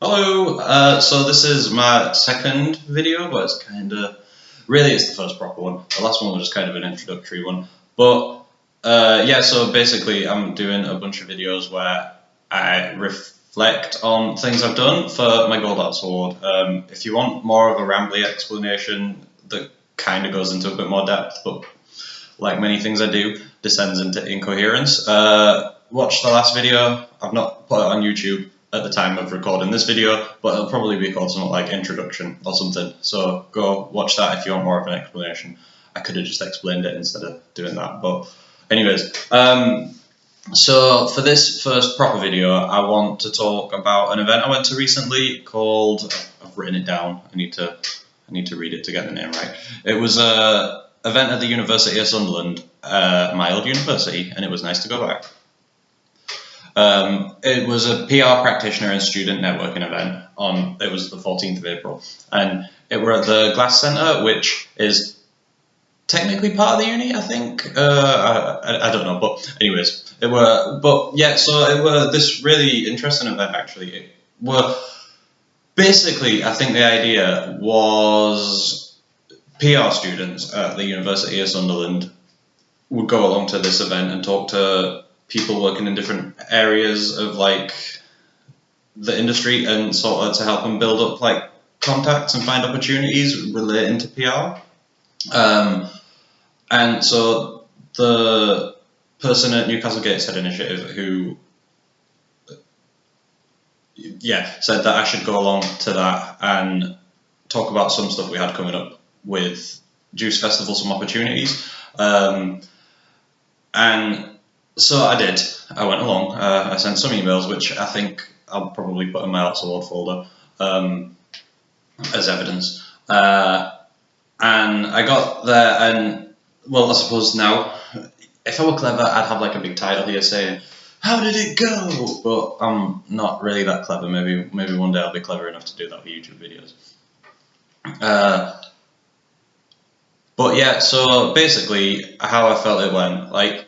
Hello, so this is my second video, but it's really it's the first proper one. The last one was just kind of an introductory one. But yeah, so basically I'm doing a bunch of videos where I reflect on things I've done for my Gold Arts Award. If you want more of a rambly explanation that kind of goes into a bit more depth, but like many things I do, descends into incoherence, watch the last video. I've not put it on YouTube at the time of recording this video, but it'll probably be called something like introduction or something, so go watch that if you want more of an explanation. I could have just explained it instead of doing that, but anyways, so for this first proper video I want to talk about an event I went to recently called, I've written it down, I need to read it to get the name right. It was a event at the University of Sunderland, my old university, and it was nice to go back. It was a PR practitioner and student networking event it was the 14th of April, and it were at the Glass Centre, which is technically part of the uni, I think. I don't know, but anyways, it were this really interesting event actually. It were basically, I think the idea was PR students at the University of Sunderland would go along to this event and talk to people working in different areas of like the industry and sort of to help them build up like contacts and find opportunities relating to PR. And so the person at Newcastle Gateshead Initiative who said that I should go along to that and talk about some stuff we had coming up with Juice Festival, some opportunities. And so I did. I went along. I sent some emails, which I think I'll probably put in my Arts Award folder as evidence. And I got there, and well, I suppose now, if I were clever, I'd have like a big title here saying, "How did it go?" But I'm not really that clever. Maybe one day I'll be clever enough to do that with YouTube videos. But yeah, so basically, how I felt it went, like,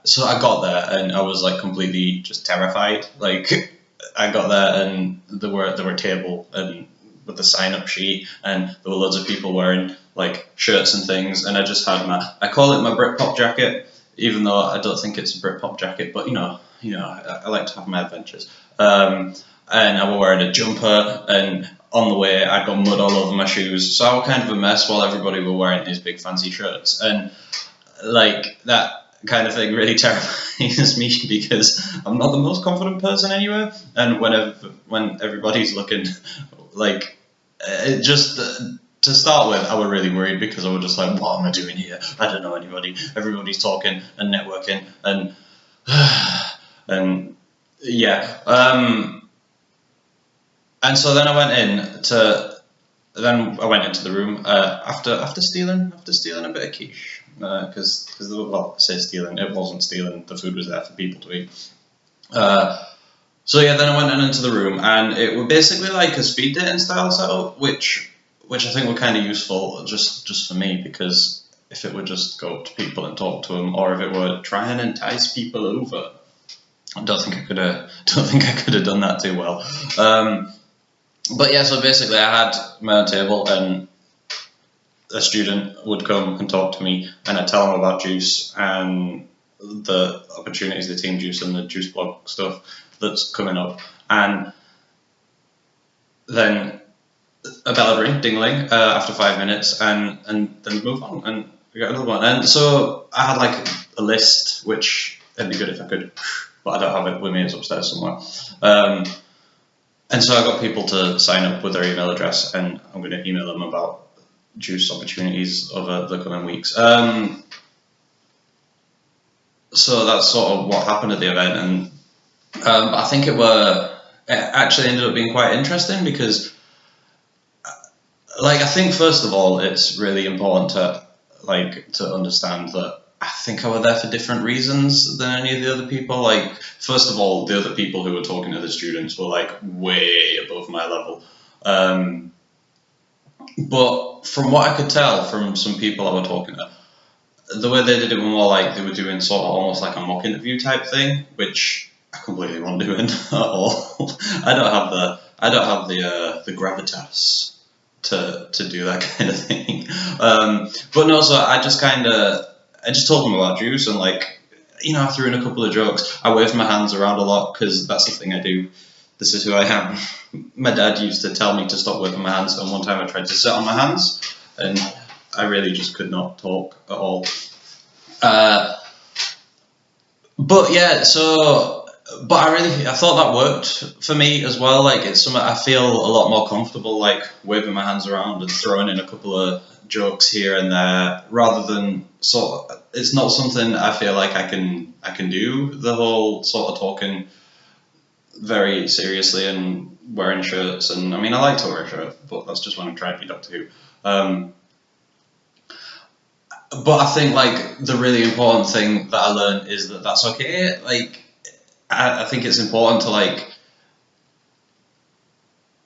so I got there and I was like completely just terrified. Like I got there and there were a table and with the sign up sheet and there were loads of people wearing like shirts and things, and I just had I call it my Britpop jacket, even though I don't think it's a Britpop jacket, but you know I like to have my adventures. And I was wearing a jumper, and on the way I got mud all over my shoes, so I was kind of a mess while everybody were wearing these big fancy shirts, and like that kind of thing really terrifies me because I'm not the most confident person anyway, and when everybody's looking like just to start with, I was really worried because I was just like, what am I doing here? I don't know anybody. Everybody's talking and networking and yeah. And so then I went into the room after stealing a bit of quiche, because well, I say stealing, it wasn't stealing, the food was there for people to eat. So yeah, then I went into the room, and it was basically like a speed dating style setup, which I think were kind of useful just for me, because if it would just go up to people and talk to them, or if it were try and entice people over, I don't think I could have done that too well. But yeah, so basically I had my own table and a student would come and talk to me, and I'd tell them about Juice and the opportunities, the Team Juice and the Juice blog stuff that's coming up. And then a bell would ring, ding-a-ling, after 5 minutes, and then move on and we got another one. And so I had like a list, which it'd be good if I could, but I don't have it with me, it's upstairs somewhere. And so I got people to sign up with their email address, and I'm going to email them about Juice opportunities over the coming weeks. So that's sort of what happened at the event, and I think it actually ended up being quite interesting because, like, I think first of all it's really important to understand that I think I was there for different reasons than any of the other people. Like, first of all, the other people who were talking to the students were like way above my level. But from what I could tell from some people I were talking to, the way they did it were more like they were doing sort of almost like a mock interview type thing, which I completely won't do it at all. I don't have the gravitas to do that kind of thing. But no, so I just told them about juice, and like, you know, I threw in a couple of jokes. I waved my hands around a lot because that's the thing I do. This is who I am. My dad used to tell me to stop waving my hands, and one time I tried to sit on my hands, and I really just could not talk at all. But yeah, but I thought that worked for me as well. Like, it's something I feel a lot more comfortable, like waving my hands around and throwing in a couple of jokes here and there, rather than it's not something I feel like I can do, the whole sort of talking very seriously and wearing shirts. And I mean, I like to wear a shirt, but that's just when I'm trying to be Doctor Who. But I think like the really important thing that I learned is that that's okay. Like, I think it's important to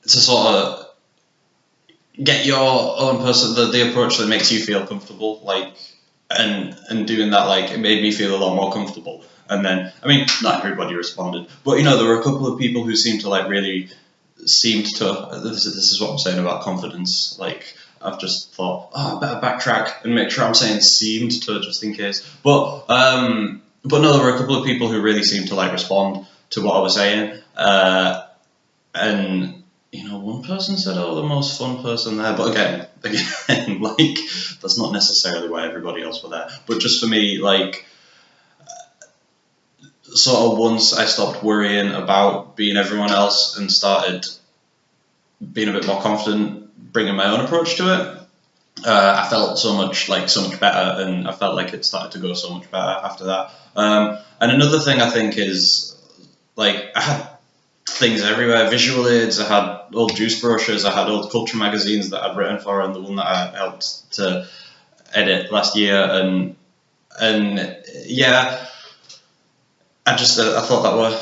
sort of get your own the approach that makes you feel comfortable, like, and doing that, like, it made me feel a lot more comfortable. And then, I mean, not everybody responded, but you know, there were a couple of people who seemed to like really seemed to, this is what I'm saying about confidence, like, I've just thought, oh, I better backtrack and make sure I'm saying seemed to, just in case. But no, there were a couple of people who really seemed to like respond to what I was saying. And you know, one person said, "Oh, the most fun person there." But again, like, that's not necessarily why everybody else were there. But just for me, like, sort of once I stopped worrying about being everyone else and started being a bit more confident, bringing my own approach to it, I felt so much better, and I felt like it started to go so much better after that. And another thing I think is, like, I had things everywhere, visual aids, I had old juice brochures, I had old culture magazines that I'd written for, and the one that I helped to edit last year, and yeah, I thought that were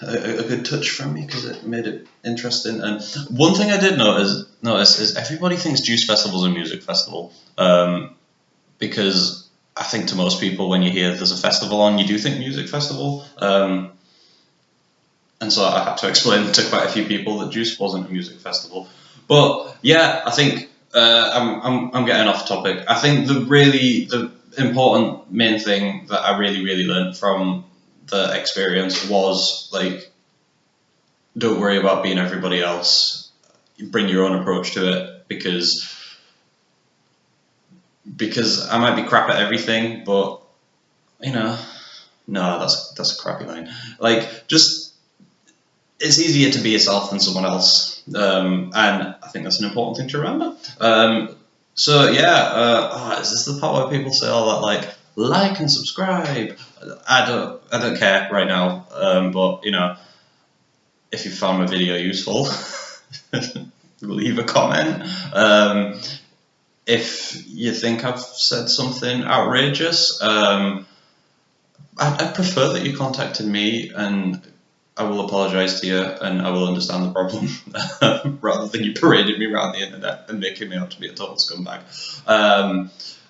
a good touch from me because it made it interesting. And one thing I did notice is everybody thinks Juice Festival's a music festival, because I think to most people when you hear there's a festival on, you do think music festival. And so I had to explain to quite a few people that Juice wasn't a music festival. But yeah, I think I'm getting off topic. I think the important main thing that I really learned from the experience was, like, don't worry about being everybody else. Bring your own approach to it, because I might be crap at everything, but you know, no, that's a crappy line. Like, just, it's easier to be yourself than someone else, and I think that's an important thing to remember. So yeah, is this the part where people say all that, like and subscribe? I don't care right now, but you know, if you found my video useful, leave a comment. If you think I've said something outrageous, I'd prefer that you contacted me, and I will apologise to you, and I will understand the problem, rather than you paraded me around the internet and making me out to be a total scumbag.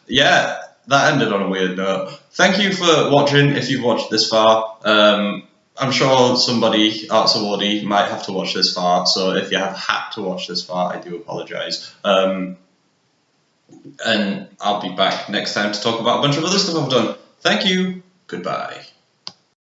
Yeah, that ended on a weird note. Thank you for watching, if you've watched this far. I'm sure somebody, Arts Awardee, might have to watch this far, so if you have had to watch this far, I do apologise. And I'll be back next time to talk about a bunch of other stuff I've done. Thank you. Goodbye.